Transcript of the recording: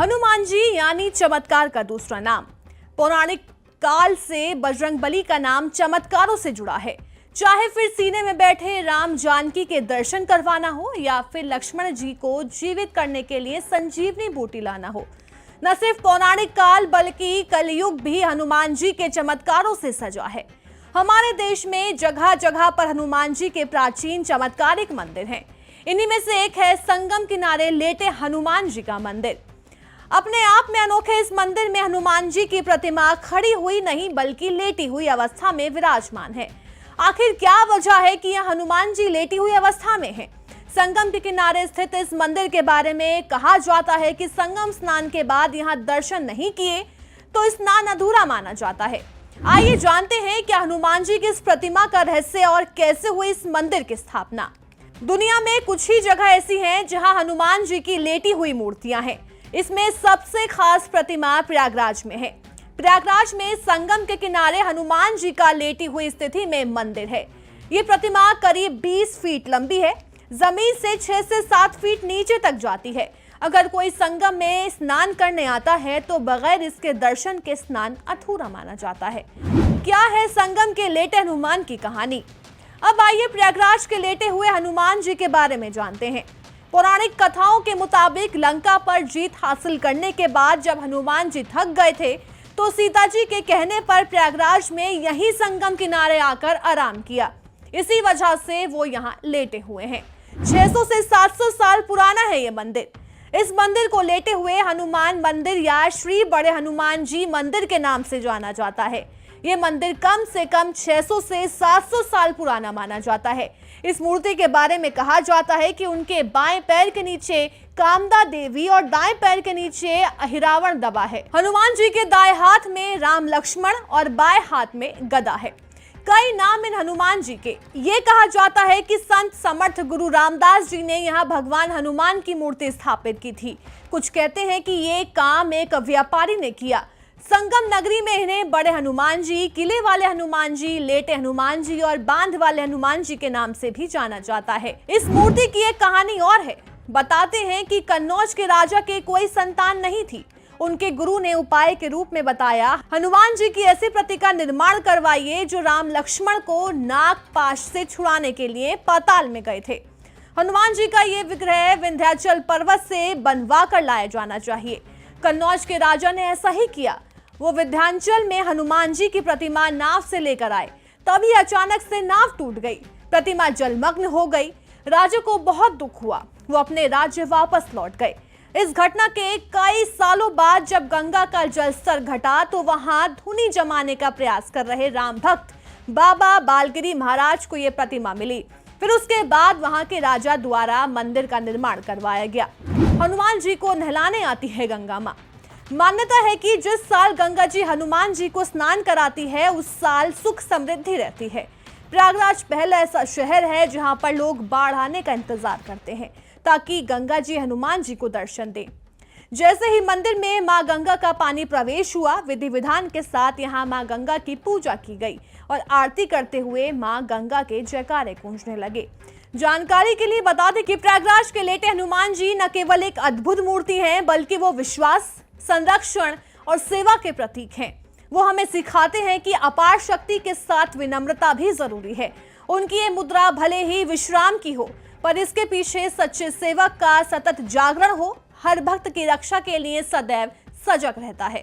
हनुमान जी यानी चमत्कार का दूसरा नाम। पौराणिक काल से बजरंगबली का नाम चमत्कारों से जुड़ा है। चाहे फिर सीने में बैठे राम जानकी के दर्शन करवाना हो या फिर लक्ष्मण जी को जीवित करने के लिए संजीवनी बूटी लाना हो, न सिर्फ पौराणिक काल बल्कि कलयुग भी हनुमान जी के चमत्कारों से सजा है। हमारे देश में जगह जगह पर हनुमान जी के प्राचीन चमत्कारिक मंदिर हैं। इन्हीं में से एक है संगम किनारे लेटे हनुमान जी का मंदिर। अपने आप में अनोखे इस मंदिर में हनुमान जी की प्रतिमा खड़ी हुई नहीं बल्कि लेटी हुई अवस्था में विराजमान है। आखिर क्या वजह है कि यह हनुमान जी लेटी हुई अवस्था में है? संगम के किनारे स्थित इस मंदिर के बारे में कहा जाता है कि संगम स्नान के बाद यहाँ दर्शन नहीं किए तो स्नान अधूरा माना जाता है। आइए जानते हैं कि हनुमान जी की इस प्रतिमा का रहस्य और कैसे हुई इस मंदिर की स्थापना। दुनिया में कुछ ही जगह ऐसी हैं जहां हनुमान जी की लेटी हुई मूर्तियां हैं। इसमें सबसे खास प्रतिमा प्रयागराज में है। प्रयागराज में संगम के किनारे हनुमान जी का लेटी हुई स्थिति में मंदिर है। ये प्रतिमा करीब 20 फीट लंबी है, जमीन से 6 से 7 फीट नीचे तक जाती है। अगर कोई संगम में स्नान करने आता है तो बगैर इसके दर्शन के स्नान अधूरा माना जाता है। क्या है संगम के लेटे हनुमान की कहानी? अब आइए प्रयागराज के लेटे हुए हनुमान जी के बारे में जानते हैं। पौराणिक कथाओं के मुताबिक लंका पर जीत हासिल करने के बाद जब हनुमान जी थक गए थे तो सीता जी के कहने पर प्रयागराज में यही संगम किनारे आकर आराम किया। इसी वजह से वो यहाँ लेटे हुए हैं। 600 से 700 साल पुराना है ये मंदिर। इस मंदिर को लेटे हुए हनुमान मंदिर या श्री बड़े हनुमान जी मंदिर के नाम से जाना जाता है। ये मंदिर कम से कम 600 से 700 साल पुराना माना जाता है। इस मूर्ति के बारे में कहा जाता है कि उनके बाएं पैर के नीचे कामदा देवी और दाएं पैर के नीचे अहिरावण दबा है। हनुमान जी के दाएं हाथ में राम लक्ष्मण और बाएं हाथ में गदा है। कई नाम इन हनुमान जी के। ये कहा जाता है कि संत समर्थ गुरु रामदास जी ने यहाँ भगवान हनुमान की मूर्ति स्थापित की थी। कुछ कहते हैं कि ये काम एक व्यापारी ने किया। संगम नगरी में इन्हें बड़े हनुमान जी, किले वाले हनुमान जी, लेटे हनुमान जी और बांध वाले हनुमान जी के नाम से भी जाना जाता है। इस मूर्ति की एक कहानी और है। बताते हैं कि कन्नौज के राजा के कोई संतान नहीं थी। उनके गुरु ने उपाय के रूप में बताया, हनुमान जी की ऐसी प्रति का निर्माण करवाइए जो राम लक्ष्मण को नाग पाश से छुड़ाने के लिए पाताल में गए थे। हनुमान जी का ये विग्रह विंध्याचल पर्वत से बनवा कर लाया जाना चाहिए। कन्नौज के राजा ने ऐसा ही किया। वो विंध्याचल में हनुमान जी की प्रतिमा नाव से लेकर आए, तभी अचानक से नाव टूट गई, प्रतिमा जलमग्न हो गई। राजा को बहुत दुख हुआ, वो अपने राज्य वापस लौट गए। इस घटना के कई सालों बाद जब गंगा का जलस्तर घटा तो वहां धुनी जमाने का प्रयास कर रहे राम भक्त बाबा बालगिरी महाराज को ये प्रतिमा मिली। फिर उसके बाद वहां के राजा द्वारा मंदिर का निर्माण करवाया गया। हनुमान जी को नहलाने आती है गंगा मां। मान्यता है कि जिस साल गंगा जी हनुमान जी को स्नान कराती है उस साल सुख समृद्धि रहती है। प्रयागराज पहला ऐसा शहर है जहां पर लोग बाढ़ आने का इंतजार करते हैं ताकि गंगा जी हनुमान जी को दर्शन दें। जैसे ही मंदिर में मां गंगा का पानी प्रवेश हुआ, विधि विधान के साथ यहां मां गंगा की पूजा की गई और आरती करते हुए मां गंगा के जयकारे गूंजने लगे। जानकारी के लिए बता दें कि प्रयागराज के लेटे हनुमान जी न केवल एक अद्भुत मूर्ति है बल्कि वो विश्वास, संरक्षण और सेवा के प्रतीक हैं। वो हमें सिखाते हैं कि अपार शक्ति के साथ विनम्रता भी जरूरी है। उनकी ये मुद्रा भले ही विश्राम की हो पर इसके पीछे सच्चे सेवक का सतत जागरण हो, हर भक्त की रक्षा के लिए सदैव सजग रहता है।